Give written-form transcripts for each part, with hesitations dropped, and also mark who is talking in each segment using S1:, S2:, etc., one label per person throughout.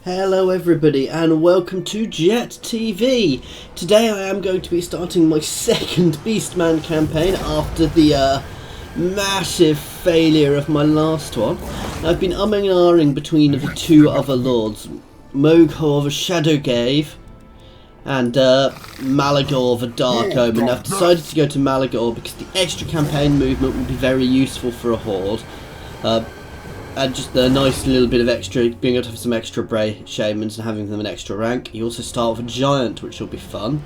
S1: Hello everybody and welcome to Jet TV. Today I am going to be starting my second Beastman campaign after the massive failure of my last one. I've been umming and ahhing between the two other lords, Malagor the Shadowgave and Malagor the Dark Omen. I've decided to go to Malagor because the extra campaign movement will be very useful for a horde. And just a nice little bit of extra, being able to have some extra Bray Shamans and having them an extra rank. You also start with a Giant, which will be fun.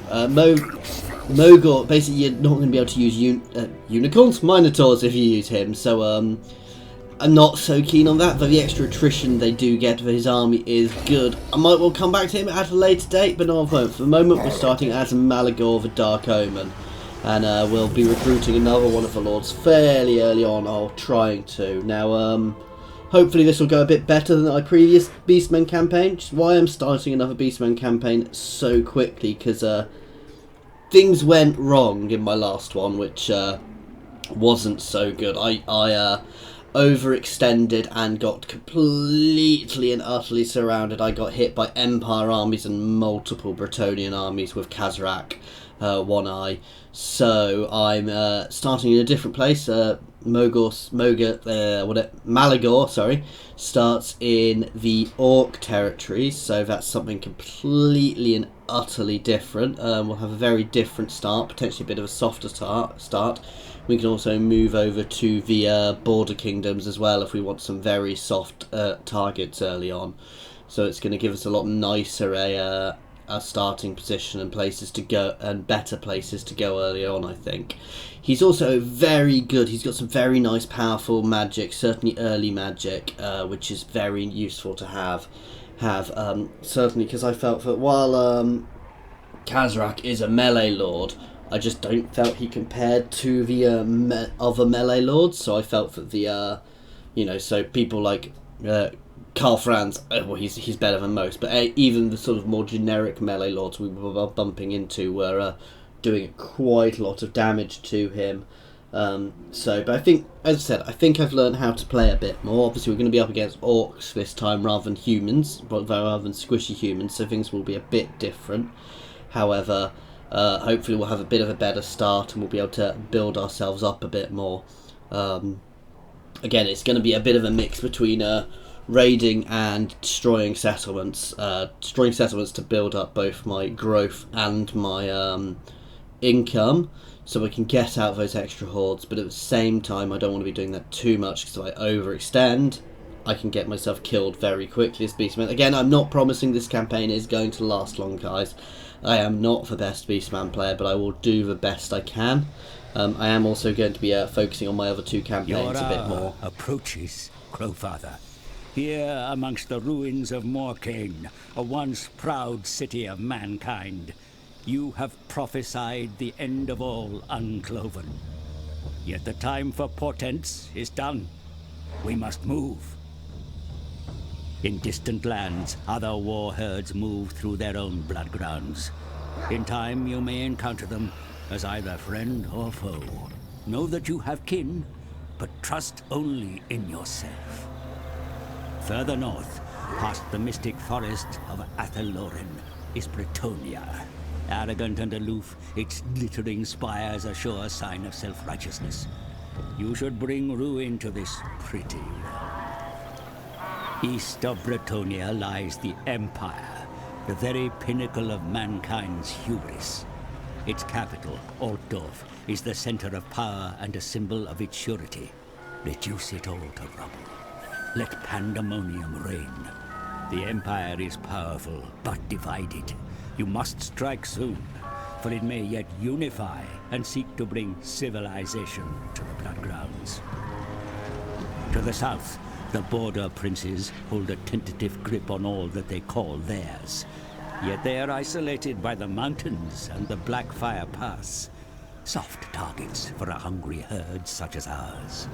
S1: Mogor, basically you're not going to be able to use Unicorns? Minotaurs if you use him, so I'm not so keen on that, but the extra attrition they do get for his army is good. I might well come back to him at a later date, but not for the moment we're starting as Malagor the Dark Omen. And we'll be recruiting another one of the lords fairly early on, or trying to. Now, hopefully this will go a bit better than my previous Beastmen campaign, which is why I'm starting another Beastmen campaign so quickly, because things went wrong in my last one, which wasn't so good. I overextended and got completely and utterly surrounded. I got hit by Empire armies and multiple Bretonnian armies with Khazrak. One eye, so I'm starting in a different place. Malagor starts in the Orc territories, so that's something completely and utterly different. We'll have a very different start, potentially a bit of a softer start. We can also move over to the border kingdoms as well if we want some very soft targets early on. So it's going to give us a lot nicer a starting position and places to go, and better places to go early on, I think. He's also very good. He's got some very nice powerful magic, certainly early magic, which is very useful to have. Certainly because I felt that while Khazrak is a melee lord, I just don't felt he compared to the other melee lords, so I felt that the so people like Karl Franz, well, he's better than most, but even the sort of more generic melee lords we were bumping into were doing quite a lot of damage to him. But I think, as I said, I think I've learned how to play a bit more. Obviously, we're going to be up against orcs this time rather than humans, rather than squishy humans, so things will be a bit different. However, hopefully we'll have a bit of a better start and we'll be able to build ourselves up a bit more. Again, it's going to be a bit of a mix between raiding and destroying settlements to build up both my growth and my income, so we can get out those extra hordes, but at the same time I don't want to be doing that too much, because if I overextend I can get myself killed very quickly as Beastman. Again, I'm not promising this campaign is going to last long, guys. I am not the best Beastman player, but I will do the best I can. I am also going to be focusing on my other two campaigns a bit more.
S2: Approaches, Crowfather. Here amongst the ruins of Morkane, a once proud city of mankind, you have prophesied the end of all uncloven. Yet the time for portents is done. We must move. In distant lands, other war herds move through their own blood grounds. In time, you may encounter them as either friend or foe. Know that you have kin, but trust only in yourself. Further north, past the mystic forest of Athelorin, is Bretonnia. Arrogant and aloof, its glittering spires a sure sign of self-righteousness. You should bring ruin to this pretty land. East of Bretonnia lies the Empire, the very pinnacle of mankind's hubris. Its capital, Altdorf, is the center of power and a symbol of its surety. Reduce it all to rubble. Let pandemonium reign. The Empire is powerful, but divided. You must strike soon, for it may yet unify and seek to bring civilization to the Bloodgrounds. To the south, the border princes hold a tentative grip on all that they call theirs. Yet they are isolated by the mountains and the Blackfire Pass. Soft targets for a hungry herd such as ours.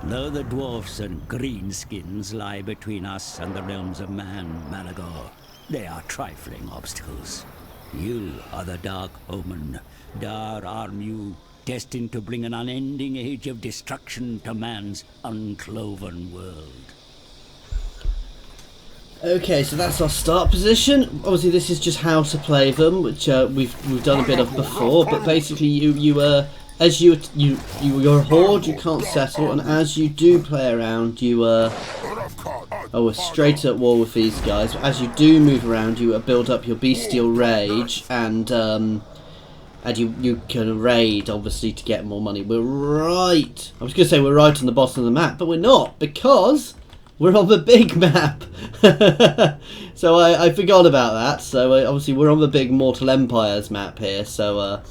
S2: Though the dwarfs and greenskins lie between us and the realms of man, Malagor, they are trifling obstacles. You are the Dark Omen, Dar Armu, destined to bring an unending age of destruction to man's uncloven world.
S1: Okay, so that's our start position. Obviously, this is just how to play them, which we've done a bit of before. But basically, you're a horde, you can't settle, and as you do play around, we're straight at war with these guys. As you do move around, you build up your bestial rage, and you can raid obviously to get more money. We're right. I was going to say we're right on the bottom of the map, but we're not, because we're on the big map. So I forgot about that. So obviously we're on the big Mortal Empires map here. So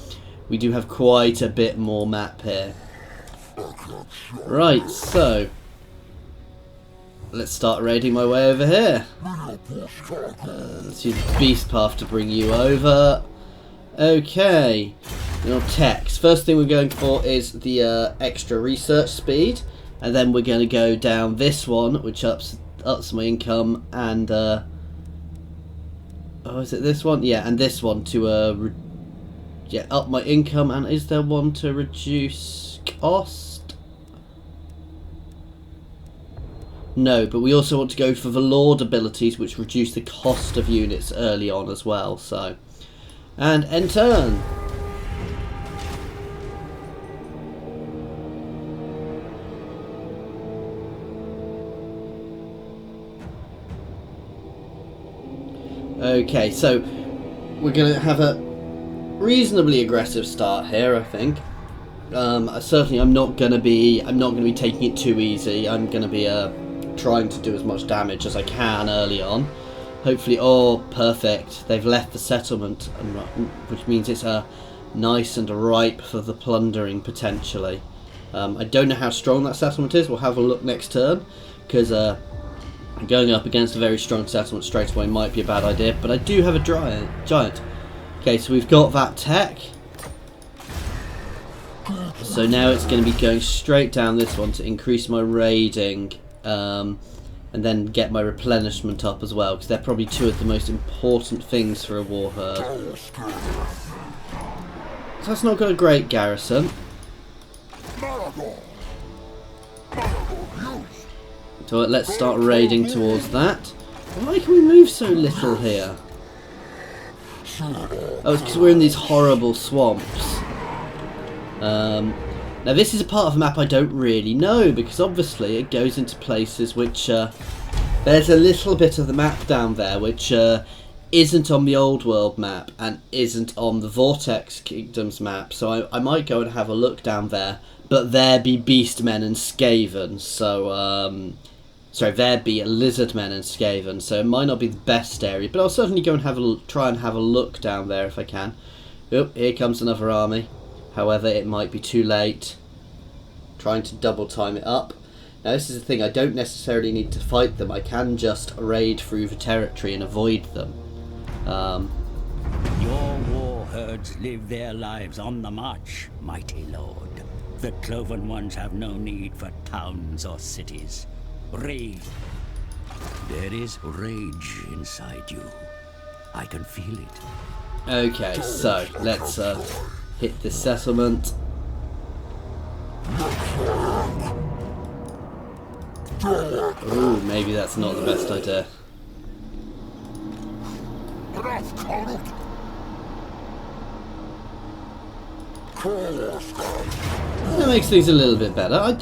S1: we do have quite a bit more map here. Right, so let's start raiding my way over here. Let's use the beast path to bring you over. Okay, your text. First thing we're going for is the extra research speed. And then we're going to go down this one, which ups my income, and is it this one? Yeah, and this one to up my income. And is there one to reduce cost? No, but we also want to go for the Lord abilities, which reduce the cost of units early on as well. So, and end turn. Okay, so we're going to have a reasonably aggressive start here, I think. Certainly, I'm not going to be taking it too easy. I'm going to be trying to do as much damage as I can early on. Hopefully, oh, perfect. They've left the settlement, which means it's nice and ripe for the plundering potentially. I don't know how strong that settlement is. We'll have a look next turn, because going up against a very strong settlement straight away might be a bad idea, but I do have a giant. Okay, so we've got that tech. So now it's going to be going straight down this one to increase my raiding, and then get my replenishment up as well, because they're probably two of the most important things for a war herd. So that's not got a great garrison. So let's start raiding towards that. Why can we move so little here? Oh, it's because we're in these horrible swamps. Now this is a part of the map I don't really know, because obviously it goes into places which there's a little bit of the map down there which isn't on the old world map and isn't on the Vortex Kingdoms map. So I might go and have a look down there, but there be Beastmen and Skaven, so sorry, there be Lizardmen and Skaven, so it might not be the best area, but I'll certainly go and try and have a look down there if I can. Oh, here comes another army. However, it might be too late. Trying to double time it up. Now this is the thing, I don't necessarily need to fight them, I can just raid through the territory and avoid them.
S2: Your war herds live their lives on the march, mighty lord. The cloven ones have no need for towns or cities. Raid. There is rage inside you. I can feel it.
S1: Okay, so let's hit this settlement. Ooh, maybe that's not the best idea. That makes things a little bit better.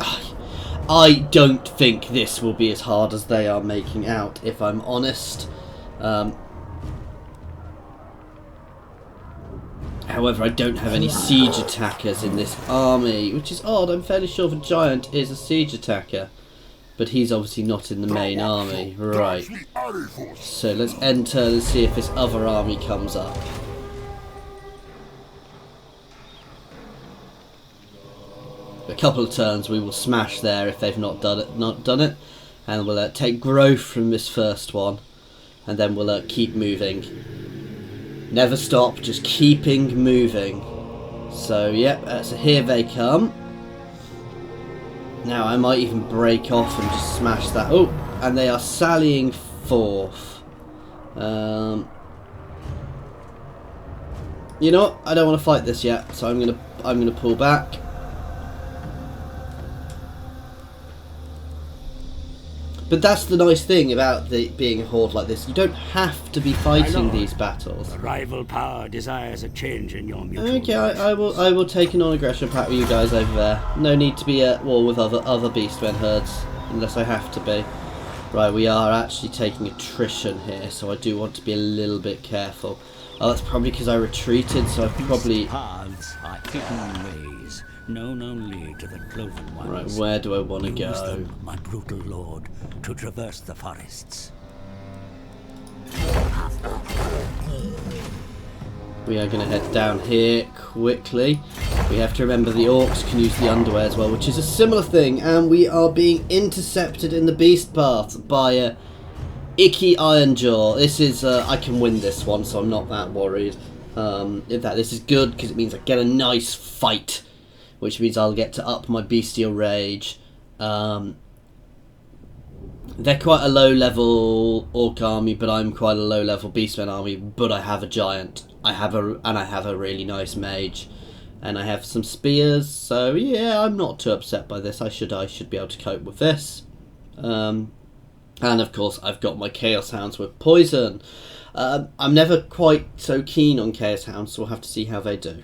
S1: I don't think this will be as hard as they are making out, if I'm honest. However, I don't have any siege attackers in this army, which is odd. I'm fairly sure the giant is a siege attacker, but he's obviously not in the main army. Right. So let's enter and see if this other army comes up. A couple of turns we will smash there if they've not done it, and we'll take growth from this first one, and then we'll keep moving. Never stop, just keeping moving. So yeah, so here they come. Now I might even break off and just smash that. Oh, and they are sallying forth. You know what? I don't want to fight this yet, so I'm gonna pull back. But that's the nice thing about being a horde like this. You don't have to be fighting these battles.
S2: The rival power desires a change in your mutual.
S1: Okay, I will take a non-aggression pact with you guys over there. No need to be at war with other Beastmen herds unless I have to be. Right, we are actually taking attrition here, so I do want to be a little bit careful. Oh, that's probably because I retreated, so I probably...
S2: Paths are hidden ways, known only to the cloven ones.
S1: Right, where do I want to go?
S2: Use them, my brutal lord, to traverse the forests.
S1: We are going to head down here quickly. We have to remember the orcs can use the underwear as well, which is a similar thing, and we are being intercepted in the beast path by a Icky Ironjaw. This is, I can win this one, so I'm not that worried. In fact, this is good because it means I get a nice fight, which means I'll get to up my bestial rage. They're quite a low level orc army, but I'm quite a low level beastman army, but I have a giant. I have a really nice mage, and I have some spears, so yeah, I'm not too upset by this. I should be able to cope with this. And of course I've got my Chaos Hounds with poison. I'm never quite so keen on Chaos Hounds, so we'll have to see how they do.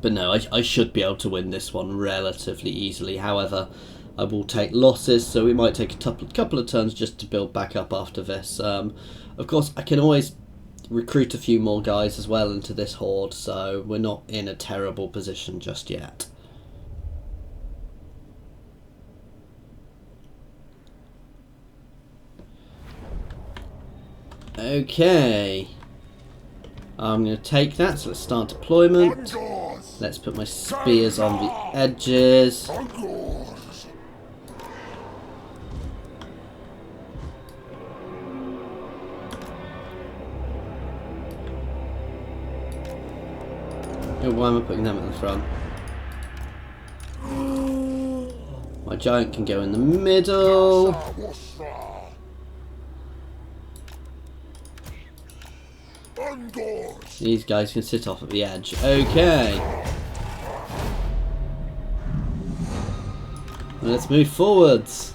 S1: But no, I should be able to win this one relatively easily. However, I will take losses, so we might take a couple of turns just to build back up after this. Of course, I can always recruit a few more guys as well into this horde, so we're not in a terrible position just yet. Okay, I'm going to take that, so let's start deployment. Let's put my spears on the edges. Oh, why am I putting them at the front? My giant can go in the middle. These guys can sit off at the edge. Okay. Let's move forwards.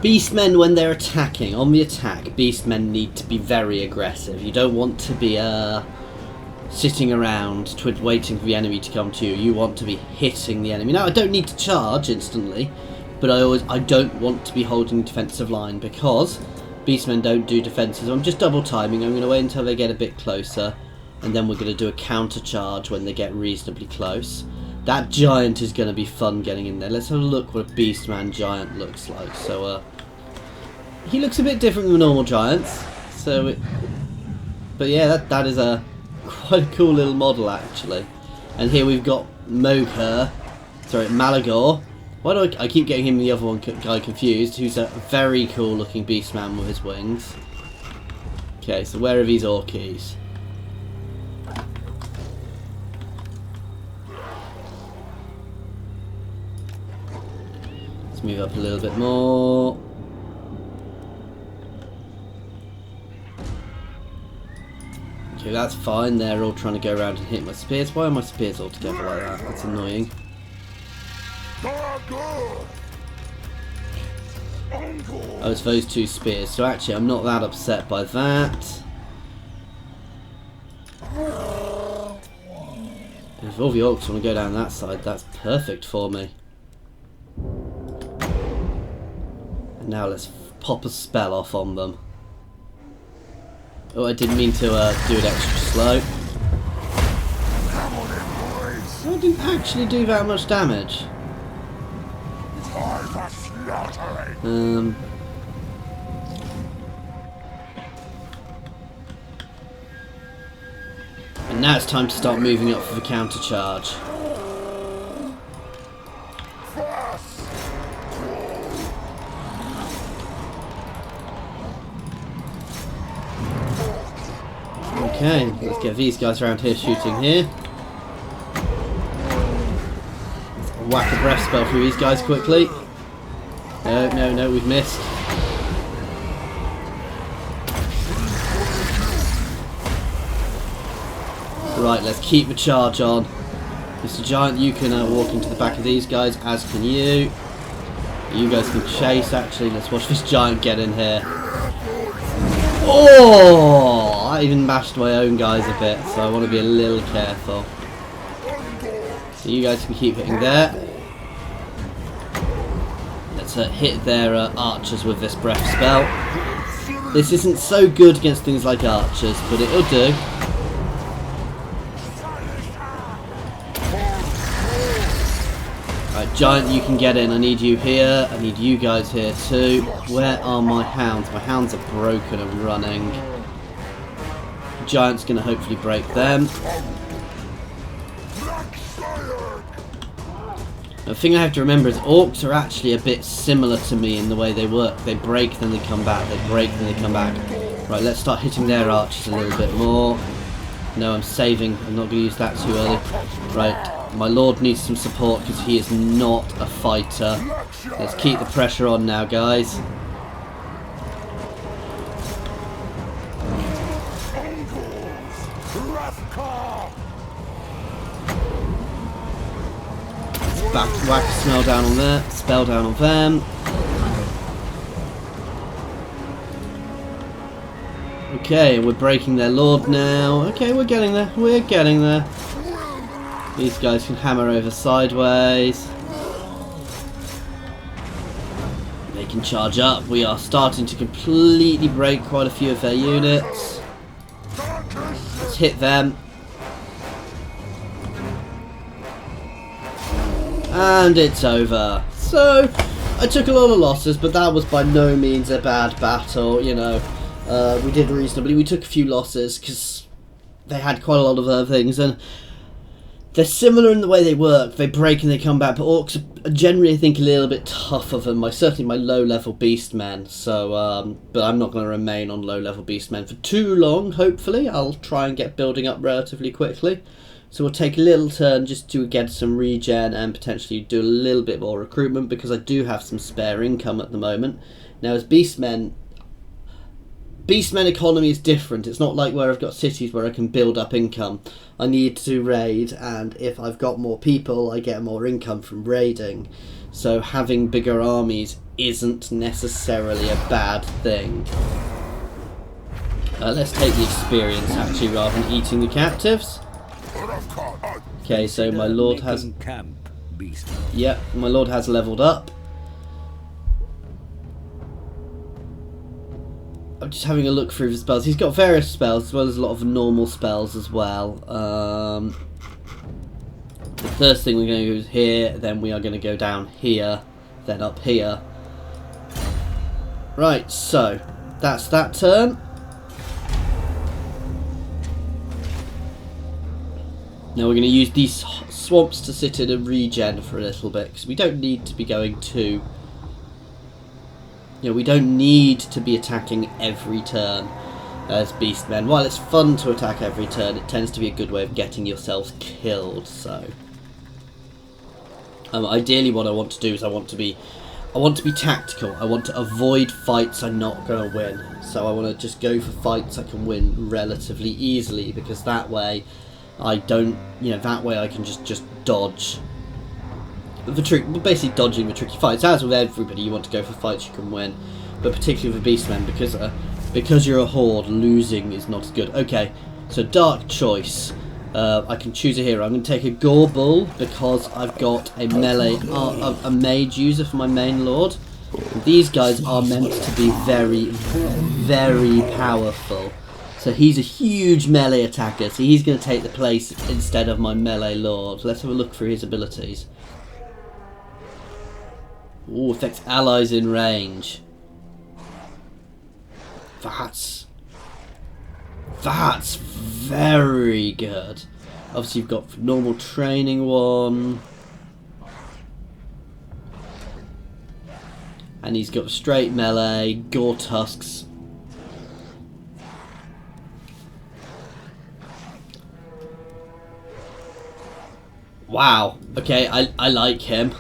S1: Beastmen, when they're attacking, on the attack, beastmen need to be very aggressive. You don't want to be sitting around waiting for the enemy to come to you. You want to be hitting the enemy. Now, I don't need to charge instantly, but I don't want to be holding defensive line because beastmen don't do defenses. I'm just double timing. I'm going to wait until they get a bit closer, and then we're going to do a counter charge when they get reasonably close. That giant is going to be fun getting in there. Let's have a look what a beastman giant looks like. So, he looks a bit different than normal giants. So, but yeah, that is quite a cool little model actually. And here we've got Malagor. Why do I keep getting him and the other guy confused? Who's a very cool looking beastman with his wings. Okay, so where are these orkies? Move up a little bit more. Okay, that's fine. They're all trying to go around and hit my spears. Why are my spears all together like that? That's annoying. Oh, it's those two spears. So actually, I'm not that upset by that. If all the orcs want to go down that side, that's perfect for me. Now let's pop a spell off on them. Oh, I didn't mean to do it extra slow. I didn't actually do that much damage. And now it's time to start moving up for the counter charge. Okay, let's get these guys around here shooting here. Let's whack a breath spell through these guys quickly. No, we've missed. Right, let's keep the charge on. Mr. Giant, you can walk into the back of these guys, as can you. You guys can chase, actually. Let's watch this giant get in here. Oh! I even mashed my own guys a bit, so I want to be a little careful. So you guys can keep hitting there. Let's hit their archers with this breath spell. This isn't so good against things like archers, but it'll do. Right, Giant, you can get in. I need you here. I need you guys here too. Where are my hounds? My hounds are broken and running. Giant's going to hopefully break them. The thing I have to remember is orcs are actually a bit similar to me in the way they work. They break, then they come back. They break, then they come back. Right, let's start hitting their archers a little bit more. No, I'm saving. I'm not going to use that too early. Right. My lord needs some support because he is not a fighter. Let's keep the pressure on now, guys. Whack a spell down on there. Spell down on them. Okay, we're breaking their lord now. Okay, we're getting there. We're getting there. These guys can hammer over sideways. They can charge up. We are starting to completely break quite a few of their units. Let's hit them. And it's over. So, I took a lot of losses, but that was by no means a bad battle, you know. We did reasonably. We took a few losses because they had quite a lot of other things, and they're similar in the way they work. They break and they come back, but orcs are generally, I think, a little bit tougher than certainly my low-level Beastmen. So, but I'm not going to remain on low-level Beastmen for too long, hopefully. I'll try and get building up relatively quickly. So we'll take a little turn just to get some regen and potentially do a little bit more recruitment because I do have some spare income at the moment. Now, as Beastmen economy is different. It's not like where I've got cities where I can build up income. I need to raid, and if I've got more people, I get more income from raiding. So having bigger armies isn't necessarily a bad thing. Let's take the experience, actually, rather than eating the captives. Okay, so my lord has... Yep, my lord has leveled up. I'm just having a look through the spells. He's got various spells as well as a lot of normal spells as well. The first thing we're going to do is here, then we are going to go down here, then up here. Right, so that's that turn. Now we're going to use these swamps to sit in a regen for a little bit because we don't need to be going too... You know, we don't need to be attacking every turn as Beastmen. While it's fun to attack every turn, it tends to be a good way of getting yourselves killed. So, ideally, what I want to do is I want to be tactical. I want to avoid fights I'm not going to win. So I want to just go for fights I can win relatively easily because that way, I don't. You know, that way I can just dodge. Basically dodging the tricky fights. As with everybody, you want to go for fights you can win, but particularly with Beastmen, because you're a horde, losing is not good. Okay, so dark choice. I can choose a hero. I'm going to take a Gor Bull because I've got a melee, a mage user for my main lord. And these guys are meant to be very, very powerful. So he's a huge melee attacker, so he's going to take the place instead of my melee lord. Let's have a look through his abilities. Ooh, affects allies in range. That's very good. Obviously you've got normal training one. And he's got straight melee, Gore Tusks. Wow, okay, I like him.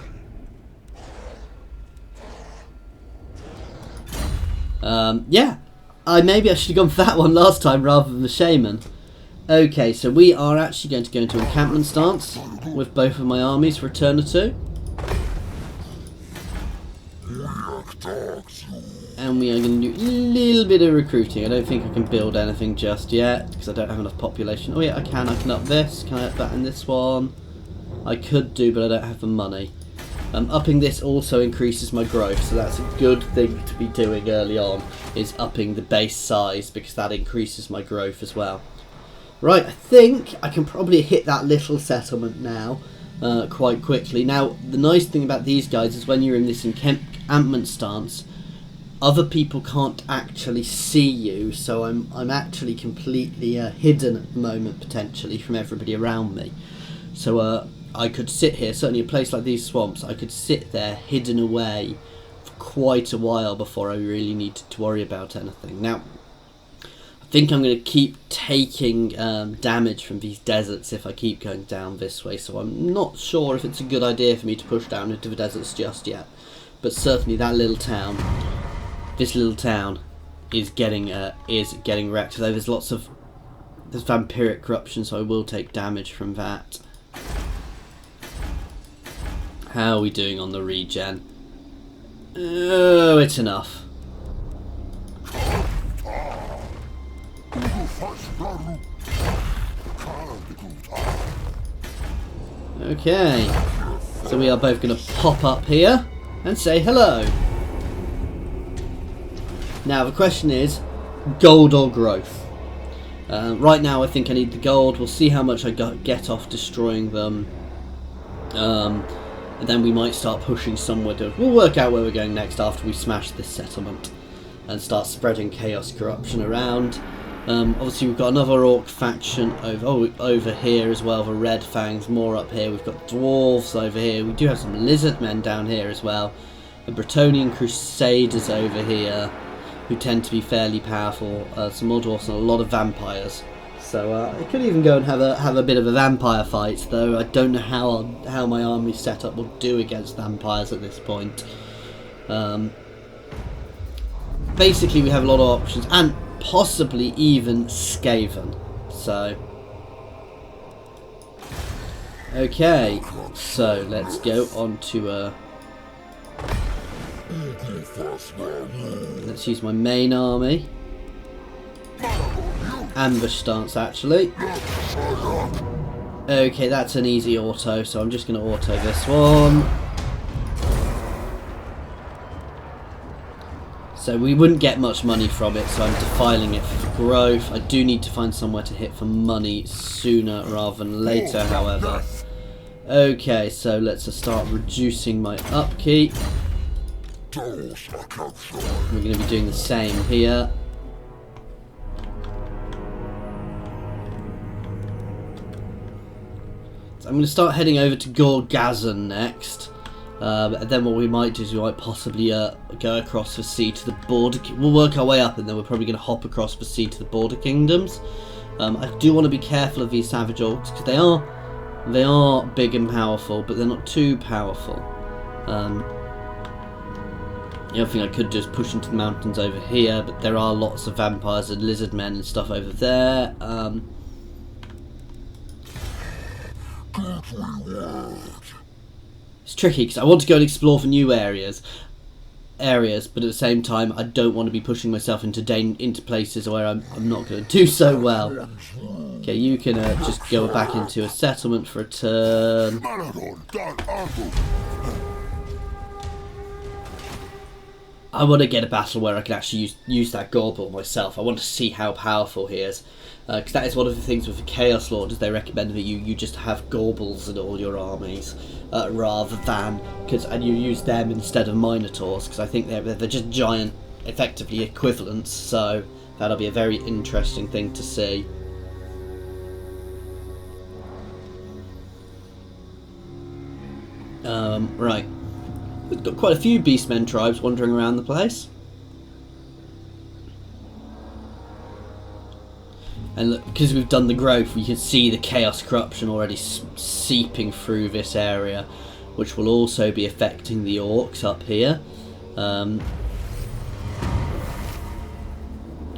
S1: Yeah, maybe I should have gone for that one last time rather than the Shaman. Okay, so we are actually going to go into encampment stance with both of my armies for a turn or two. And we are going to do a little bit of recruiting. I don't think I can build anything just yet because I don't have enough population. Oh yeah, I can up this. Can I up that in this one? I could do, but I don't have the money. Upping this also increases my growth, so that's a good thing to be doing early on, is upping the base size, because that increases my growth as well. Right, I think I can probably hit that little settlement now quite quickly. Now, the nice thing about these guys is when you're in this encampment stance, other people can't actually see you, so I'm actually completely hidden at the moment, potentially, from everybody around me. So I could sit here, certainly a place like these swamps, I could sit there hidden away for quite a while before I really needed to worry about anything. Now, I think I'm going to keep taking damage from these deserts if I keep going down this way, so I'm not sure if it's a good idea for me to push down into the deserts just yet. But certainly that little town, this little town, is getting wrecked. Though there's vampiric corruption, so I will take damage from that. How are we doing on the regen? Oh, it's enough. Okay, so we are both going to pop up here and say hello. Now the question is, gold or growth? Right now I think I need the gold. We'll see how much I get off destroying them. And then we might start pushing somewhere. We'll work out where we're going next after we smash this settlement and start spreading chaos corruption around. Obviously we've got another orc faction over here as well, the Red Fangs, more up here. We've got dwarves over here. We do have some Lizardmen down here as well. The Bretonnian Crusaders over here, who tend to be fairly powerful. Some more dwarves and a lot of vampires. So I could even go and have a bit of a vampire fight, though I don't know how my army setup will do against vampires at this point. Basically, we have a lot of options, and possibly even Skaven. So, okay, so let's go on to let's use my main army. Ambush stance, actually. Okay, that's an easy auto, so I'm just going to auto this one. So we wouldn't get much money from it, so I'm defiling it for growth. I do need to find somewhere to hit for money sooner rather than later, however. Okay, so let's start reducing my upkeep. We're going to be doing the same here. So I'm going to start heading over to Gor Gazan next. And then what we might do is we might possibly go across the sea to the border. We'll work our way up, and then we're probably going to hop across the sea to the border kingdoms. I do want to be careful of these savage orcs because they are big and powerful, but they're not too powerful. The other thing I could do is push into the mountains over here, but there are lots of vampires and lizardmen and stuff over there. It's tricky because I want to go and explore for new areas, but at the same time I don't want to be pushing myself into places where I'm not going to do so well. Okay, you can just go back into a settlement for a turn. I want to get a battle where I can actually use that Gorbel myself. I want to see how powerful he is. Because that is one of the things with the Chaos Lord, is they recommend that you just have Gorbels in all your armies, rather than, and you use them instead of Minotaurs, because I think they're just giant, effectively equivalents, so that'll be a very interesting thing to see. Right. We've got quite a few Beastmen tribes wandering around the place. And look, because we've done the growth, we can see the chaos corruption already seeping through this area, which will also be affecting the orcs up here.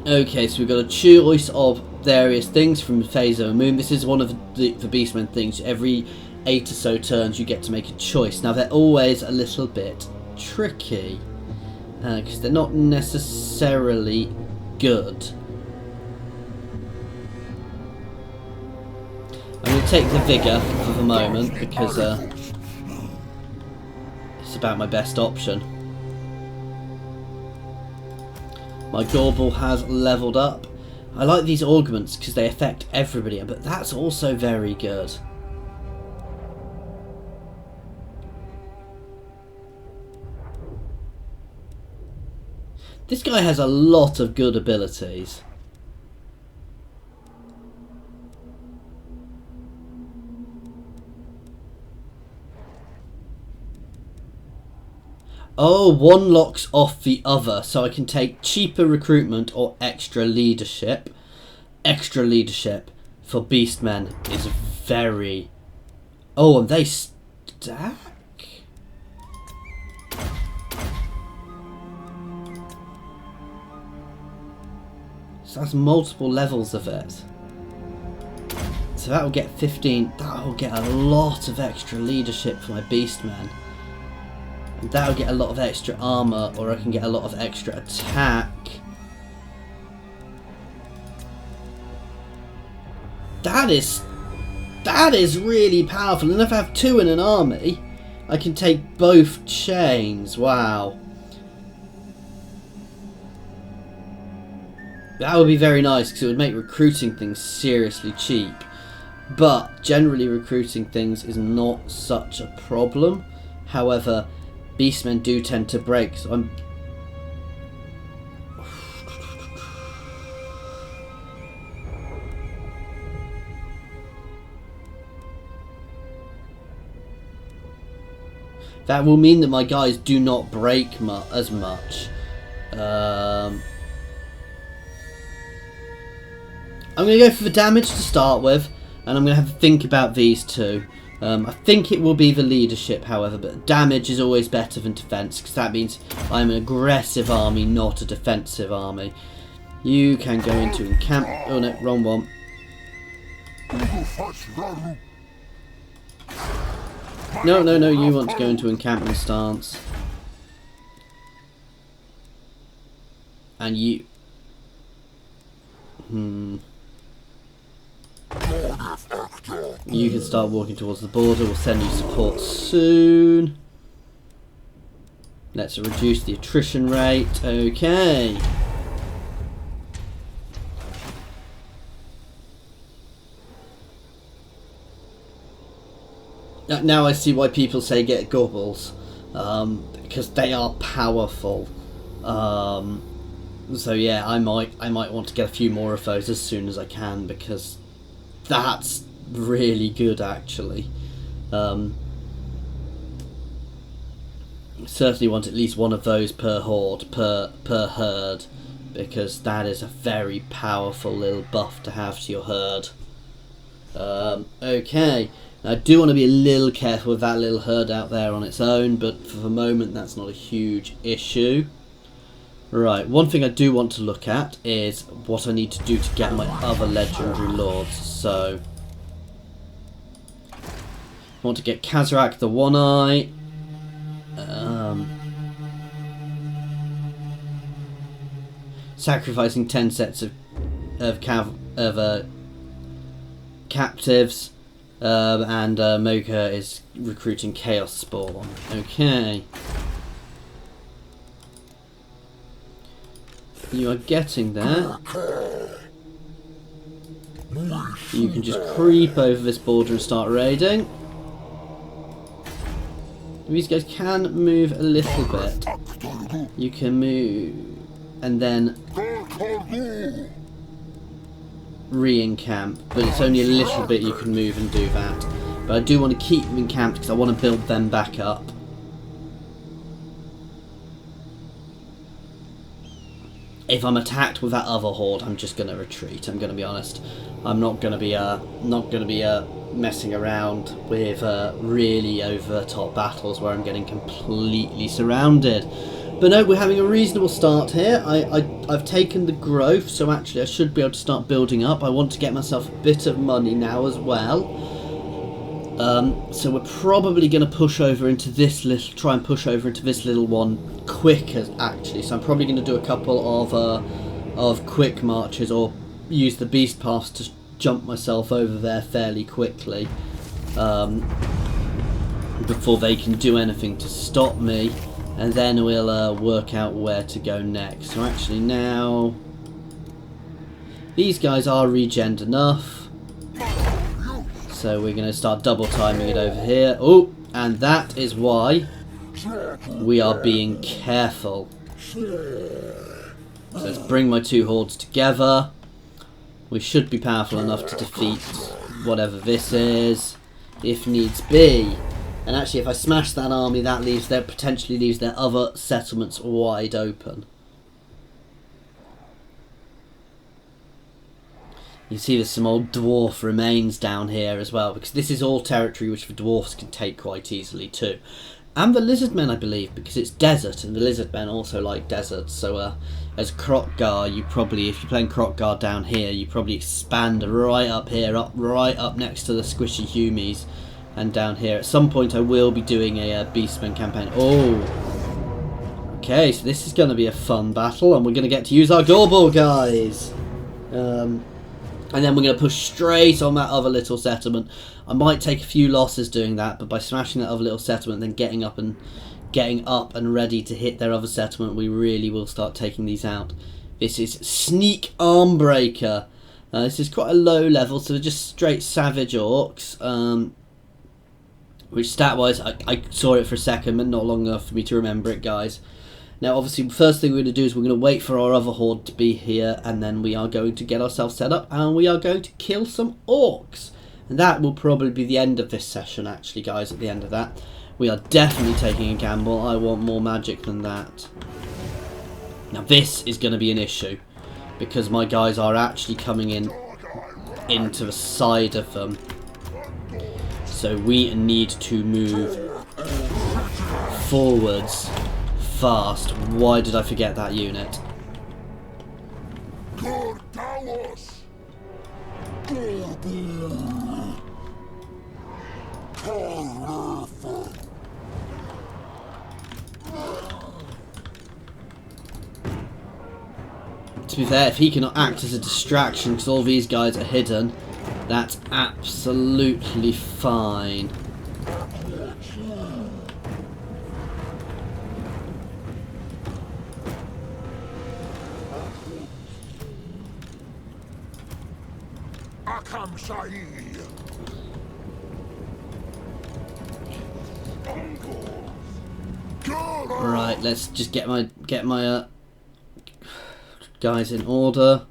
S1: Okay, so we've got a choice of various things from Phase of a Moon. This is one of the Beastmen things. Every 8 or so turns you get to make a choice. Now they're always a little bit tricky because they're not necessarily good. I'm going to take the Vigour for the moment because it's about my best option. My Gorbel has levelled up. I like these augments because they affect everybody, but that's also very good. This guy has a lot of good abilities. Oh, one locks off the other, so I can take cheaper recruitment or extra leadership. Extra leadership for Beastmen is very... Oh, and they stack? So that's multiple levels of it. So that will get 15... That will get a lot of extra leadership for my Beastmen. And that'll get a lot of extra armour, or I can get a lot of extra attack. That is really powerful. And if I have 2 in an army, I can take both chains. Wow. That would be very nice because it would make recruiting things seriously cheap. But generally recruiting things is not such a problem. However, Beastmen do tend to break, so I'm... That will mean that my guys do not break as much. I'm going to go for the damage to start with, and I'm going to have to think about these two. I think it will be the leadership, however, but damage is always better than defense, because that means I'm an aggressive army, not a defensive army. You can go into encamp... Oh no, wrong one. No, no, no, you want to go into encampment stance. And you... You can start walking towards the border. We'll send you support soon. Let's reduce the attrition rate. Okay. Now I see why people say get Gorbels. Because they are powerful. So yeah, I might want to get a few more of those as soon as I can, because that's really good actually. Certainly want at least one of those per horde, per herd, because that is a very powerful little buff to have to your herd. Okay, now, I do want to be a little careful with that little herd out there on its own, but for the moment that's not a huge issue. Right, one thing I do want to look at is what I need to do to get my other legendary lords. So, I want to get Kazarak the One-Eye. Sacrificing 10 sets of captives, and Mocha is recruiting Chaos Spawn. Okay. You are getting there. You can just creep over this border and start raiding. These guys can move a little bit. You can move and then re-encamp, but it's only a little bit you can move and do that. But I do want to keep them encamped because I want to build them back up. If I'm attacked with that other horde, I'm just going to retreat. I'm going to be honest. I'm not going to be messing around with really over-the-top battles where I'm getting completely surrounded. But no, we're having a reasonable start here. I've taken the growth, so actually I should be able to start building up. I want to get myself a bit of money now as well. So we're probably going to push over into this little, try and push over into this little one quicker actually. So I'm probably going to do a couple of quick marches, or use the beast pass to jump myself over there fairly quickly before they can do anything to stop me, and then we'll work out where to go next. So actually now these guys are regened enough. So we're going to start double timing it over here. Oh, and that is why we are being careful. So let's bring my two hordes together. We should be powerful enough to defeat whatever this is, if needs be. And actually, if I smash that army, that potentially leaves their other settlements wide open. You see there's some old dwarf remains down here as well, because this is all territory which the dwarfs can take quite easily too. And the lizardmen, I believe, because it's desert, and the lizardmen also like desert. So as Kroq-Gar, you probably, if you're playing Kroq-Gar down here, you probably expand right up here, right up next to the squishy humies, and down here. At some point I will be doing a Beastmen campaign. Oh! Okay, so this is going to be a fun battle, and we're going to get to use our Gorbel, guys! And then we're going to push straight on that other little settlement. I might take a few losses doing that, but by smashing that other little settlement, then getting up and ready to hit their other settlement, we really will start taking these out. This is Sneak Armbreaker. This is quite a low level, so they're just straight savage orcs. Which stat-wise, I saw it for a second, but not long enough for me to remember it, guys. Now, obviously, the first thing we're going to do is we're going to wait for our other horde to be here, and then we are going to get ourselves set up, and we are going to kill some orcs. And that will probably be the end of this session, actually, guys, at the end of that. We are definitely taking a gamble. I want more magic than that. Now, this is going to be an issue, because my guys are actually coming into the side of them. So we need to move forwards fast. Why did I forget that unit? To be fair, if he cannot act as a distraction because all these guys are hidden, that's absolutely fine. Right, let's just get my guys in order.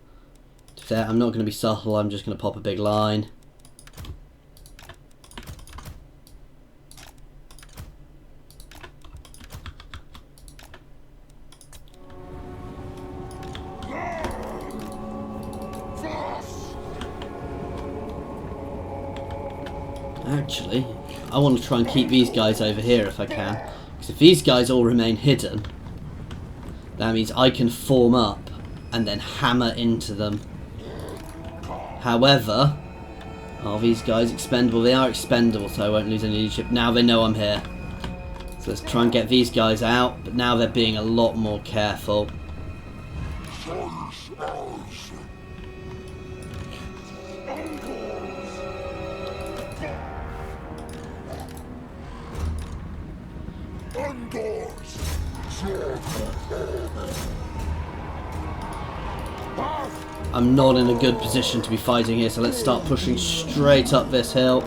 S1: I'm not going to be subtle, I'm just going to pop a big line. Actually, I want to try and keep these guys over here if I can. Because if these guys all remain hidden, that means I can form up and then hammer into them. However, are these guys expendable? They are expendable, so I won't lose any leadership. Now they know I'm here. So let's try and get these guys out, but now they're being a lot more careful. I'm not in a good position to be fighting here, so let's start pushing straight up this hill.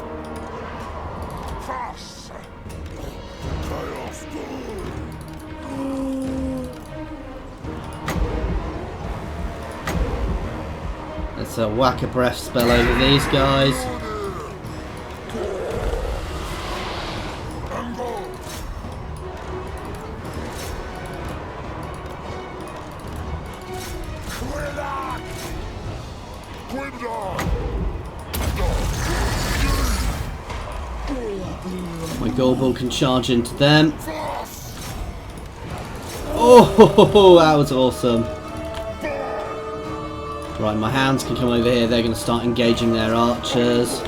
S1: Let's whack a breath spell over these guys. My Gorbel can charge into them. Oh, that was awesome. Right, my hounds can come over here. They're going to start engaging their archers.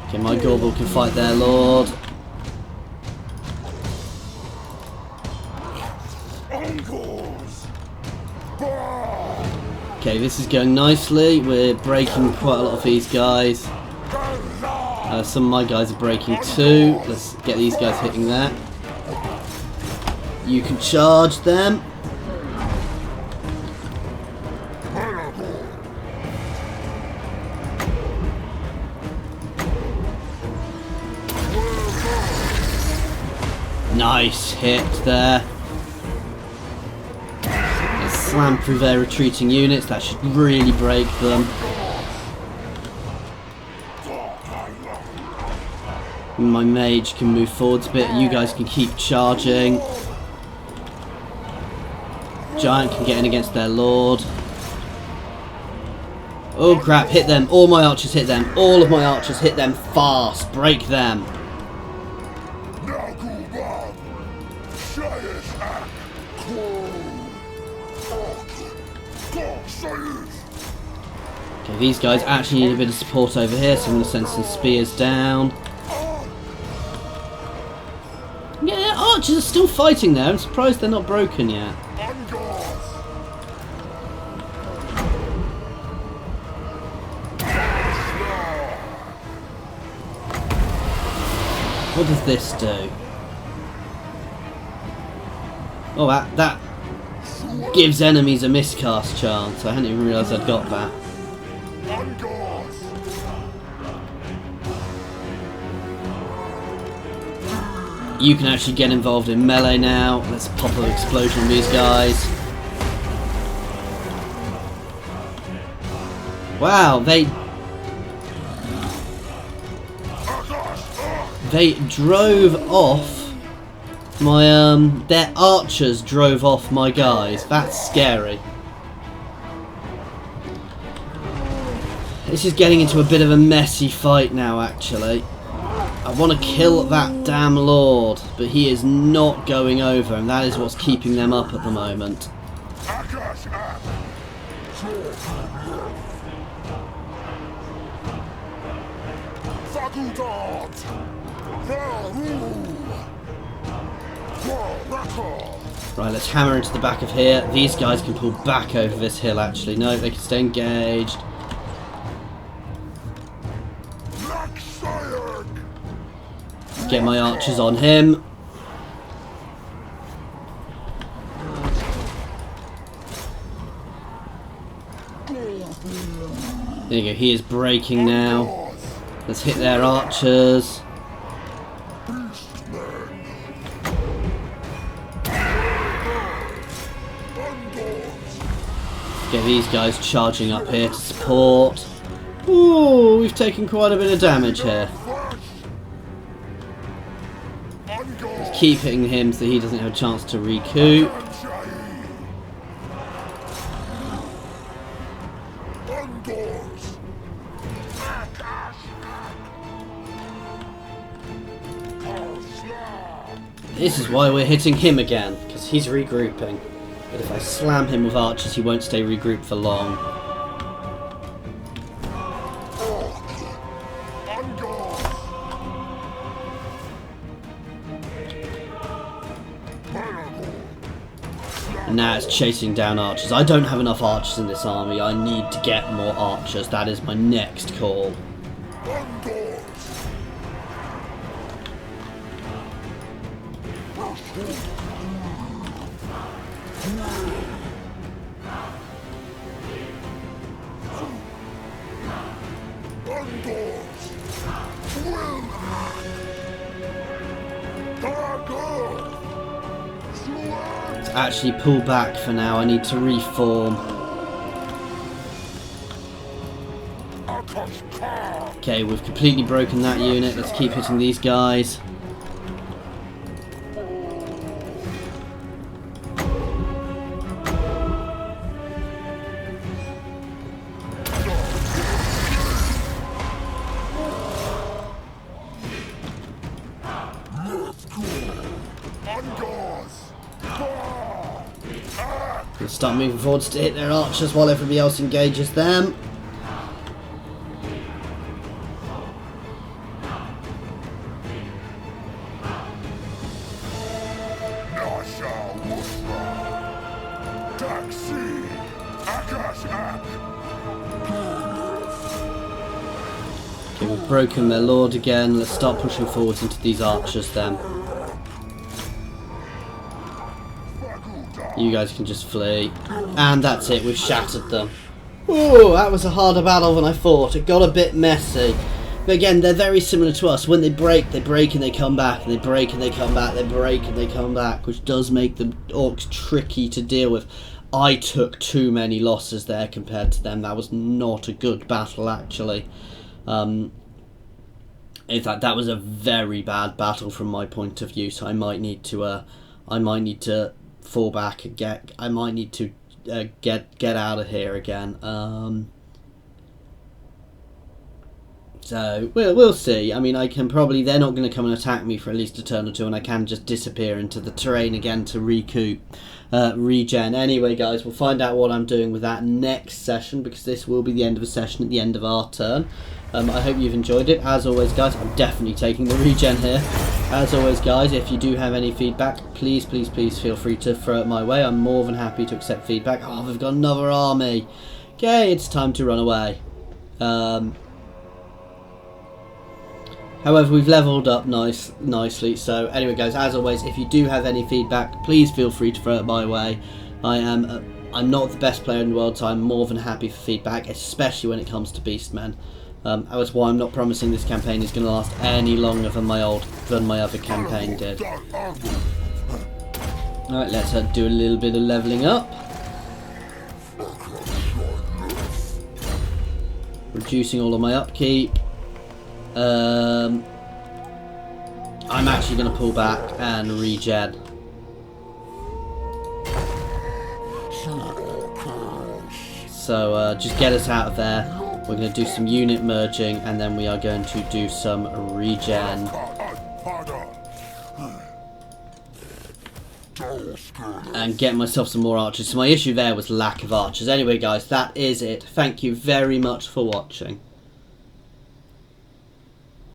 S1: Okay, my Gorbel can fight their lord. Okay, this is going nicely. We're breaking quite a lot of these guys. Some of my guys are breaking too. Let's get these guys hitting that. You can charge them. Nice hit there. Let's slam through their retreating units. That should really break them. My mage can move forwards a bit. You guys can keep charging. Giant can get in against their lord. Oh crap, hit them. All my archers hit them. All of my archers hit them fast. Break them. Okay, these guys actually need a bit of support over here, so I'm going to send some spears down. Yeah, archers are still fighting there. I'm surprised they're not broken yet. What does this do? Oh, that gives enemies a miscast chance. I hadn't even realised I'd got that. You can actually get involved in melee now. Let's pop an explosion on these guys. Wow, they drove off my their archers drove off my guys. That's scary. This is getting into a bit of a messy fight now, actually. I want to kill that damn lord, but he is not going over, and that is what's keeping them up at the moment. Right, let's hammer into the back of here. These guys can pull back over this hill, actually. No, they can stay engaged. Get my archers on him. There you go, he is breaking now. Let's hit their archers. Get these guys charging up here to support. Ooh, we've taken quite a bit of damage here. Let's keep hitting him so he doesn't have a chance to recoup. This is why we're hitting him again, because he's regrouping. But if I slam him with archers, he won't stay regrouped for long. And now it's chasing down archers. I don't have enough archers in this army. I need to get more archers. That is my next call. Let's actually pull back for now. I need to reform. Okay, we've completely broken that unit. Let's keep hitting these guys. start moving forwards to hit their archers while everybody else engages them. Okay, we've broken their lord again. Let's start pushing forwards into these archers then. You guys can just flee. And that's it, we've shattered them. Ooh, that was a harder battle than I thought. It got a bit messy. But again, they're very similar to us. When they break and they come back, and they break and they come back, they break and they come back, which does make the orcs tricky to deal with. I took too many losses there compared to them. That was not a good battle, actually. In fact, that was a very bad battle from my point of view. So I might need to fall back and get out of here again. So we'll see. I mean, I can probably, they're not going to come and attack me for at least a turn or two, and I can just disappear into the terrain again to recoup, regen. Anyway, guys, we'll find out what I'm doing with that next session, because this will be the end of a session at the end of our turn. I hope you've enjoyed it. As always, guys, I'm definitely taking the regen here. As always, guys, if you do have any feedback, please feel free to throw it my way. I'm more than happy to accept feedback. Oh, we've got another army. Okay, it's time to run away. However, we've leveled up nicely. So anyway, guys, as always, if you do have any feedback, please feel free to throw it my way. I'm not the best player in the world, so I'm more than happy for feedback, especially when it comes to Beastmen. That's why I'm not promising this campaign is going to last any longer than my other campaign did. Alright, let's do a little bit of leveling up. Reducing all of my upkeep. I'm actually going to pull back and regen. So just get us out of there. We're going to do some unit merging, and then we are going to do some regen. And get myself some more archers. So my issue there was lack of archers. Anyway, guys, that is it. Thank you very much for watching.